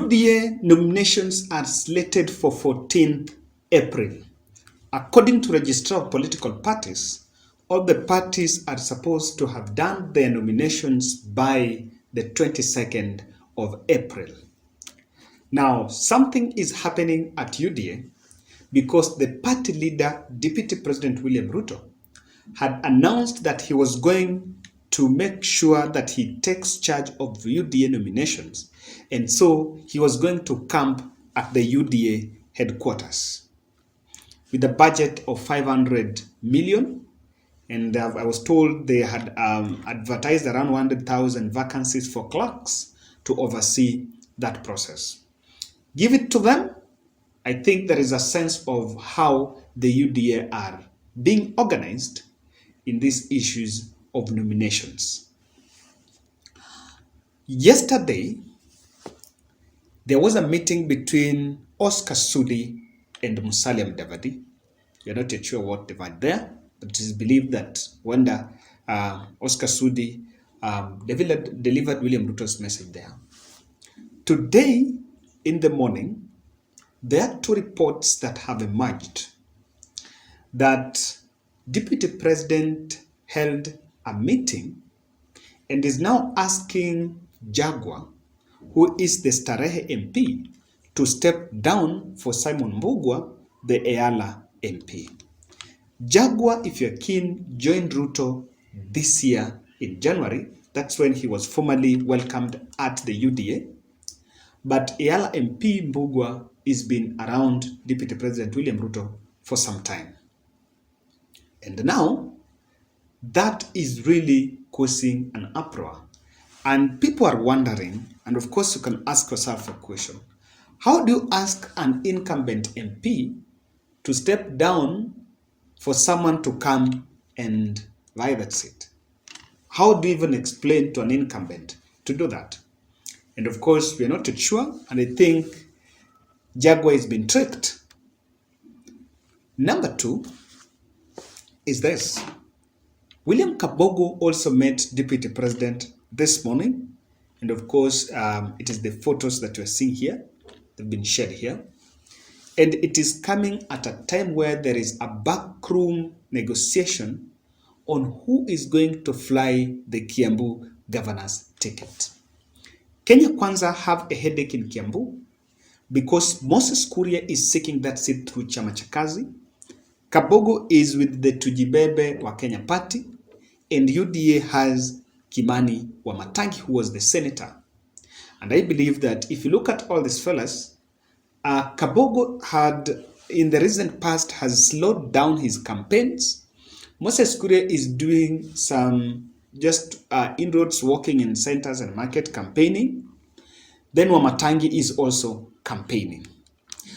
UDA nominations are slated for 14th April. According to Registrar of Political Parties, all the parties are supposed to have done their nominations by the 22nd of April. Now, something is happening at UDA because the party leader, Deputy President William Ruto, had announced that he was going to make sure that he takes charge of UDA nominations. And so he was going to camp at the UDA headquarters with a budget of 500 million. And I was told they had advertised around 100,000 vacancies for clerks to oversee that process. Give it to them. I think there is a sense of how the UDA are being organized in these issues of nominations. Yesterday, there was a meeting between Oscar Sudi and Musalia Mudavadi. You're not yet sure what they've had there, but it is believed that Oscar Sudi delivered William Ruto's message there. Today, in the morning, there are two reports that have emerged that Deputy President held a meeting and is now asking Jaguar, who is the Starehe MP, to step down for Simon Mbugua, the Eyala MP. Jaguar, if you're keen, joined Ruto this year in January. That's when he was formally welcomed at the UDA. But Eyala MP Mbugua has been around Deputy President William Ruto for some time. And now, that is really causing an uproar. And people are wondering, and of course you can ask yourself a question, how do you ask an incumbent MP to step down for someone to come and vie that seat? How do you even explain to an incumbent to do that? And of course, we are not too sure, and I think Jaguar has been tricked. Number two is this. William Kabogo also met Deputy President this morning. And of course, it is the photos that you're seeing here. They've been shared here. And it is coming at a time where there is a backroom negotiation on who is going to fly the Kiambu governor's ticket. Kenya Kwanza have a headache in Kiambu because Moses Kuria is seeking that seat through Chama cha Kazi. Kabogo is with the Tujibebe wa Kenya party, and UDA has Kimani Wamatangi, who was the senator. And I believe that if you look at all these fellas, Kabogo had, in the recent past, has slowed down his campaigns. Moses Kuria is doing some just inroads, walking in centers and market campaigning. Then Wamatangi is also campaigning.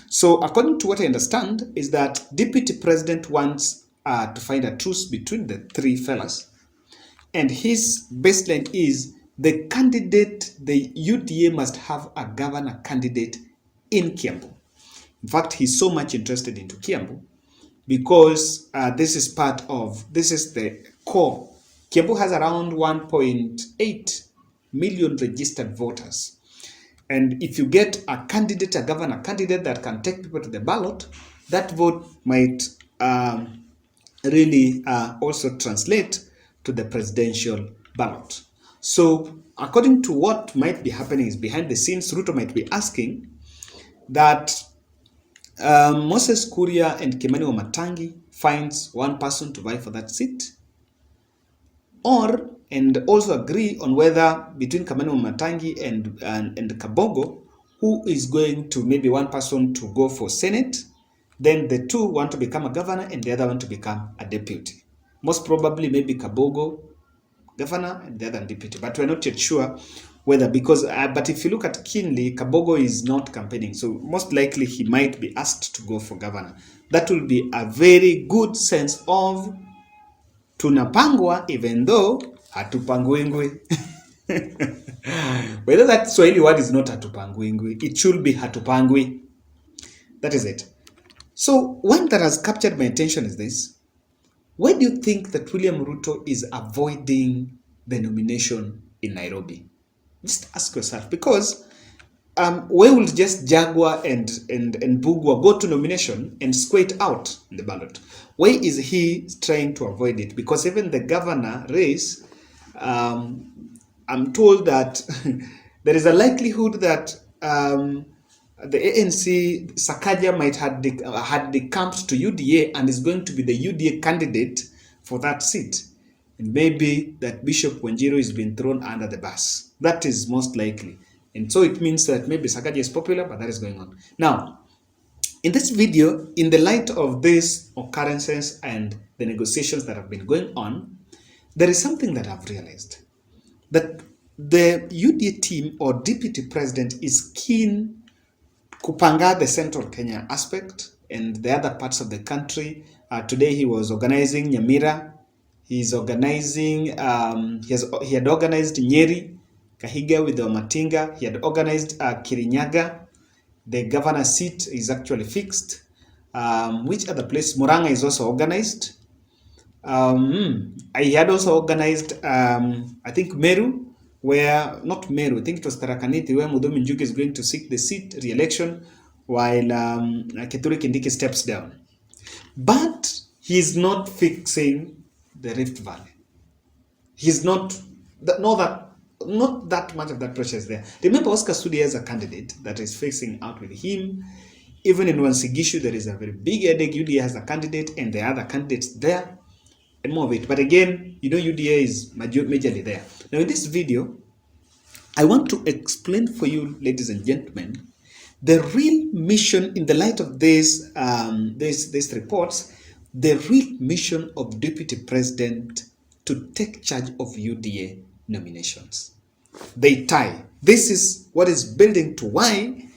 So according to what I understand is that Deputy President wants to find a truce between the three fellas. And his baseline is the candidate, the UDA must have a governor candidate in Kiambu. In fact, he's so much interested into Kiambu because this is the core. Kiambu has around 1.8 million registered voters. And if you get a candidate, a governor candidate that can take people to the ballot, that vote might really also translate to the presidential ballot. So according to what might be happening is behind the scenes, Ruto might be asking that Moses Kuria and Kimani Wamatangi finds one person to vie for that seat, and also agree on whether between Kimani Wamatangi and Kabogo, who is going to maybe one person to go for Senate, then the two want to become a governor and the other one to become a deputy. Most probably maybe Kabogo governor and the other deputy, but we're not yet sure whether, because but if you look at keenly, Kabogo is not campaigning, so most likely he might be asked to go for governor. That will be a very good sense of tunapangwa even though hatupangwingwi. Whether that Swahili word is not hatupangwingwi, it should be hatupangwi. That is it. So one that has captured my attention is this. Why do you think that William Ruto is avoiding the nomination in Nairobi? Just ask yourself, because why would just Jaguar and Bugwa go to nomination and square it out in the ballot? Why is he trying to avoid it? Because even the governor race, I'm told that there is a likelihood that the ANC Sakaja might had decamped to UDA and is going to be the UDA candidate for that seat. And maybe that Bishop Wanjiru is being thrown under the bus. That is most likely. And so it means that maybe Sakaja is popular, but that is going on. Now, in this video, in the light of these occurrences and the negotiations that have been going on, there is something that I've realized. That the UDA team or deputy president is keen kupanga the central Kenya aspect and the other parts of the country. Today he was organizing Nyamira. He's organizing, he had organized Nyeri, Kahiga with the Wamatinga. He had organized Kirinyaga. The governor's seat is actually fixed. Which other place? Muranga is also organized. I had also organized, I think Meru, where, not Meru, I think it was Tarakaniti, where Mudomi Njuki is going to seek the seat re-election while Kithure Kindiki steps down. But he's not fixing the Rift Valley. He's not that much of that pressure is there. Remember, Oscar Sudi has a candidate that is facing out with him. Even in Wansigishu, there is a very big headache. UDA has a candidate and there are other candidates there and more of it. But again, you know, UDA is majorly there. Now, in this video, I want to explain for you, ladies and gentlemen, the real mission in the light of these reports, the real mission of Deputy President to take charge of UDA nominations. They tie. This is what is building to why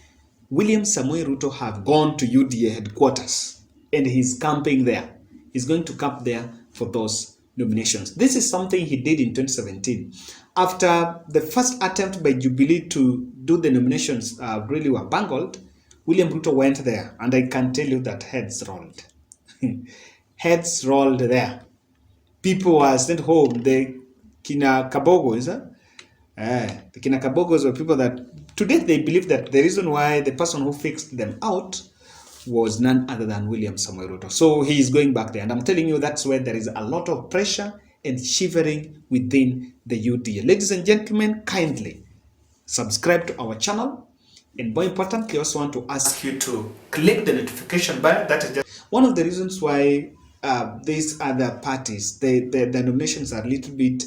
William Samoei Ruto have gone to UDA headquarters and he's camping there. He's going to camp there for those nominations. This is something he did in 2017. After the first attempt by Jubilee to do the nominations really were bungled, William Ruto went there, and I can tell you that heads rolled. Heads rolled there. People were sent home. The Kina Kabogo, is that? The Kina Kabogos were people that, today they believe that the reason why the person who fixed them out was none other than William Samoei Ruto. So he is going back there. And I'm telling you, that's where there is a lot of pressure and shivering within the UDA. Ladies and gentlemen, kindly subscribe to our channel. And more importantly, I also want to ask you to click the notification bell. That is just one of the reasons why these other parties, the nominations are a little bit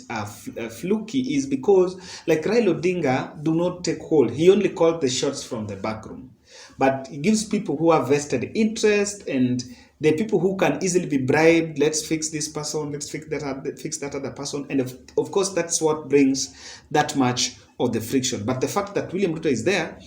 fluky, is because, like Raila Odinga, do not take hold. He only called the shots from the back room. But it gives people who have vested interest, and the people who can easily be bribed. Let's fix this person, let's fix that other person. And of course, that's what brings that much of the friction. But the fact that William Ruto is there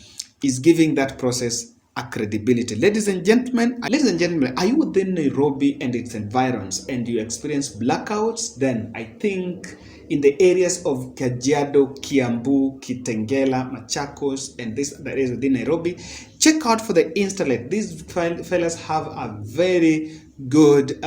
is giving that process a credibility. Ladies and gentlemen, are you within Nairobi and its environs and you experience blackouts? Then I think in the areas of Kajiado, Kiambu, Kitengela, Machakos, and this that is within Nairobi, check out for the Instalet. These fellas have a very good,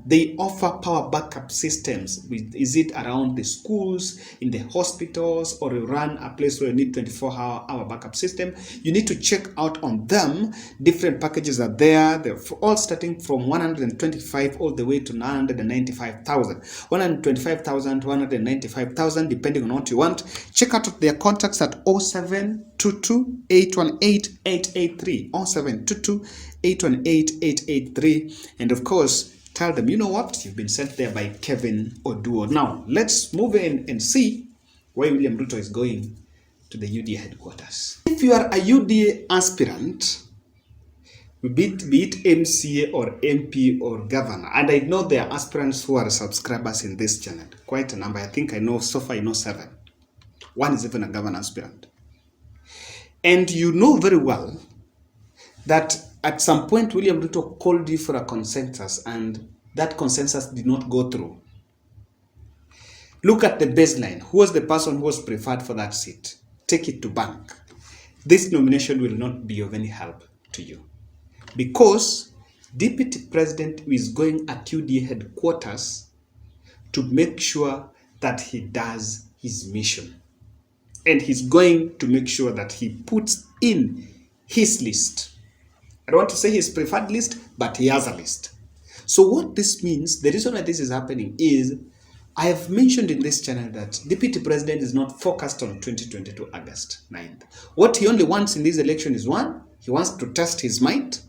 they offer power backup systems. Is it around the schools, in the hospitals, or you run a place where you need 24-hour backup system? You need to check out on them. Different packages are there. They're all starting from 125 all the way to 995,000. 125,000 to 195,000, depending on what you want. Check out their contacts at 0722 818 883. 0722 818 883. And of course, tell them, you know what, you've been sent there by Kevin Oduor. Now, let's move in and see why William Ruto is going to the UDA headquarters. If you are a UDA aspirant, be it MCA or MP or governor, and I know there are aspirants who are subscribers in this channel, quite a number. I think I know, so far I know 7. One is even a governor aspirant. And you know very well that at some point, William Ruto called you for a consensus, and that consensus did not go through. Look at the baseline. Who was the person who was preferred for that seat? Take it to bank. This nomination will not be of any help to you, because Deputy President is going at UDA headquarters to make sure that he does his mission. And he's going to make sure that he puts in his list. I don't want to say his preferred list, but he has a list. So what this means, the reason why this is happening is, I have mentioned in this channel that Deputy President is not focused on 2022 August 9th. What he only wants in this election is one, he wants to test his might,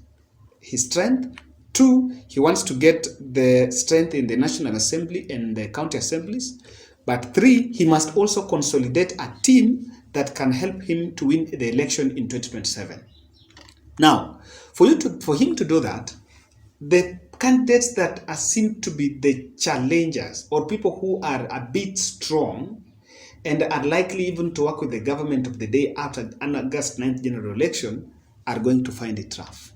his strength. Two, he wants to get the strength in the National Assembly and the county assemblies. But three, he must also consolidate a team that can help him to win the election in 2027. Now, for him to do that, the candidates that are seen to be the challengers or people who are a bit strong and are likely even to work with the government of the day after an August 9th general election are going to find it rough.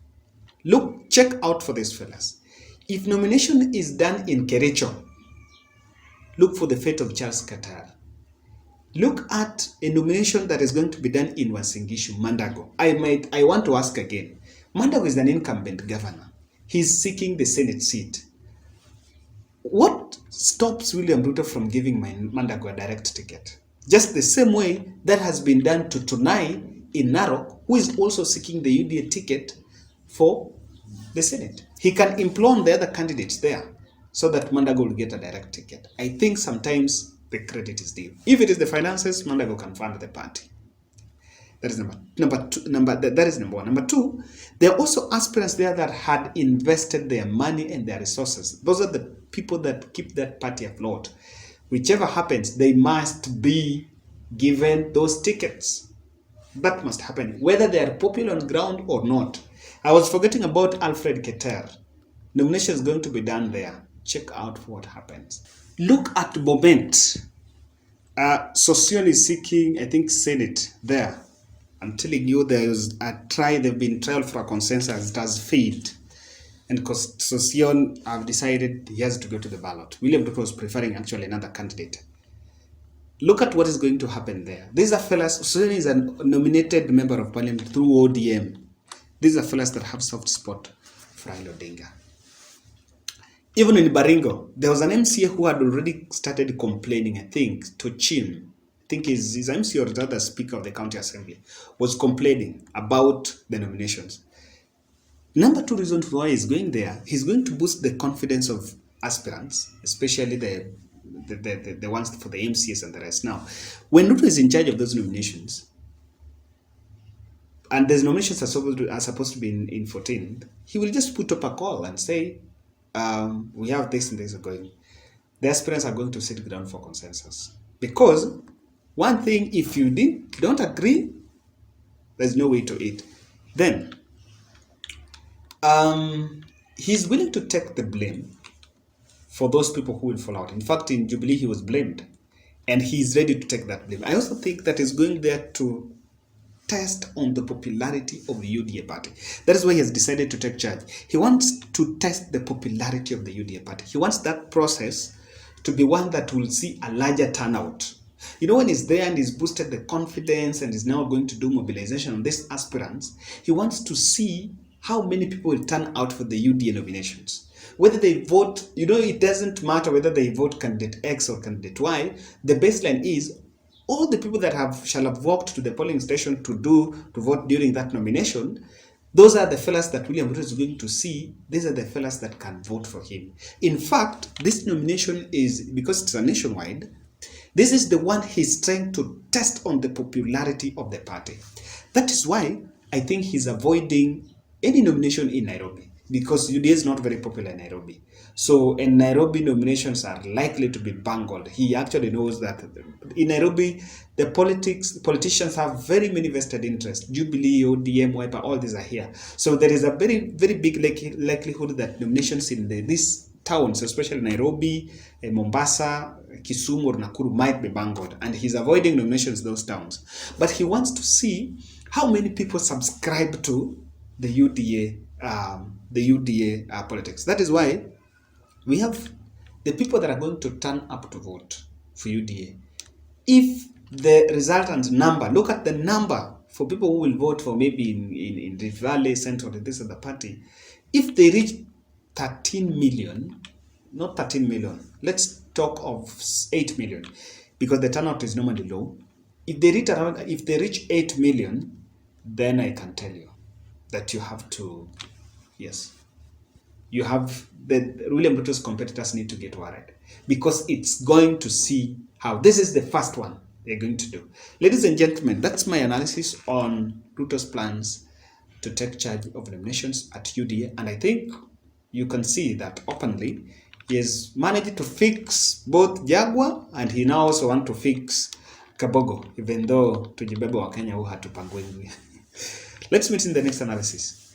Look, check out for these fellas. If nomination is done in Kericho, look for the fate of Charles Qatar. Look at a nomination that is going to be done in Uasin Gishu, Mandago. I want to ask again. Mandago is an incumbent governor. He's seeking the Senate seat. What stops William Ruto from giving Mandago a direct ticket? Just the same way that has been done to Tunai in Narok, who is also seeking the UDA ticket for the Senate. He can implore the other candidates there so that Mandago will get a direct ticket. I think sometimes the credit is due. If it is the finances, Mandago can fund the party. That is number one. Number two, there are also aspirants there that had invested their money and their resources. Those are the people that keep that party afloat. Whichever happens, they must be given those tickets. That must happen, whether they are popular on ground or not. I was forgetting about Alfred Keter. Nomination is going to be done there. Check out what happens. Look at Moment. Sosion is seeking, I think, Senate there. I'm telling you, there is a try. They've been trial for a consensus. It has failed. And because Sosion have decided he has to go to the ballot. William Ruto was preferring actually another candidate. Look at what is going to happen there. These are fellas. Sosion is a nominated member of parliament through ODM. These are fellas that have soft spot for Raila Odinga. Even in Baringo, there was an MCA who had already started complaining, I think, to Chin. I think his MCA or rather Speaker of the County Assembly was complaining about the nominations. Number two reason why he's going there, he's going to boost the confidence of aspirants, especially the ones for the MCAs and the rest. Now, when Ruto is in charge of those nominations, and those nominations are supposed to be in 14th, he will just put up a call and say, we have this and this going. The aspirants are going to sit down for consensus. Because one thing, if you don't agree, there's no way to eat. Then, he's willing to take the blame for those people who will fall out. In fact, in Jubilee, he was blamed. And he's ready to take that blame. I also think that he's going there to test on the popularity of the UDA party. That is why he has decided to take charge. He wants to test the popularity of the UDA party. He wants that process to be one that will see a larger turnout. You know, when he's there and he's boosted the confidence and is now going to do mobilization on these aspirants, he wants to see how many people will turn out for the UDA nominations. Whether they vote, it doesn't matter whether they vote candidate X or candidate Y. The baseline is all the people that shall have walked to the polling station to vote during that nomination. Those are the fellas that William Ruto is going to see. These are the fellas that can vote for him. In fact, this nomination is, because it's a nationwide, this is the one he's trying to test on the popularity of the party. That is why I think he's avoiding any nomination in Nairobi, because UDA is not very popular in Nairobi. So, in Nairobi, nominations are likely to be bungled. He actually knows that in Nairobi, the politicians have very many vested interests. Jubilee, ODM, Wiper, all these are here. So, there is a very, very big likelihood that nominations in these towns, especially Nairobi, Mombasa, Kisumu, or Nakuru, might be bungled. And he's avoiding nominations in those towns. But he wants to see how many people subscribe to the UDA politics. That is why we have the people that are going to turn up to vote for UDA. If the resultant number, look at the number for people who will vote for maybe in the Valley, Central, this other party. If they reach 13 million, not 13 million, let's talk of 8 million, because the turnout is normally low. If they reach 8 million, then I can tell you that you have to, yes, you have William Ruto's competitors need to get worried, because it's going to see how this is the first one they're going to do. Ladies and gentlemen, that's my analysis on Ruto's plans to take charge of nominations at UDA, and I think you can see that openly he has managed to fix both Jaguar, and he now also wants to fix Kabogo, even though tujibebe wa Kenya huu hatupangwi. Let's meet in the next analysis.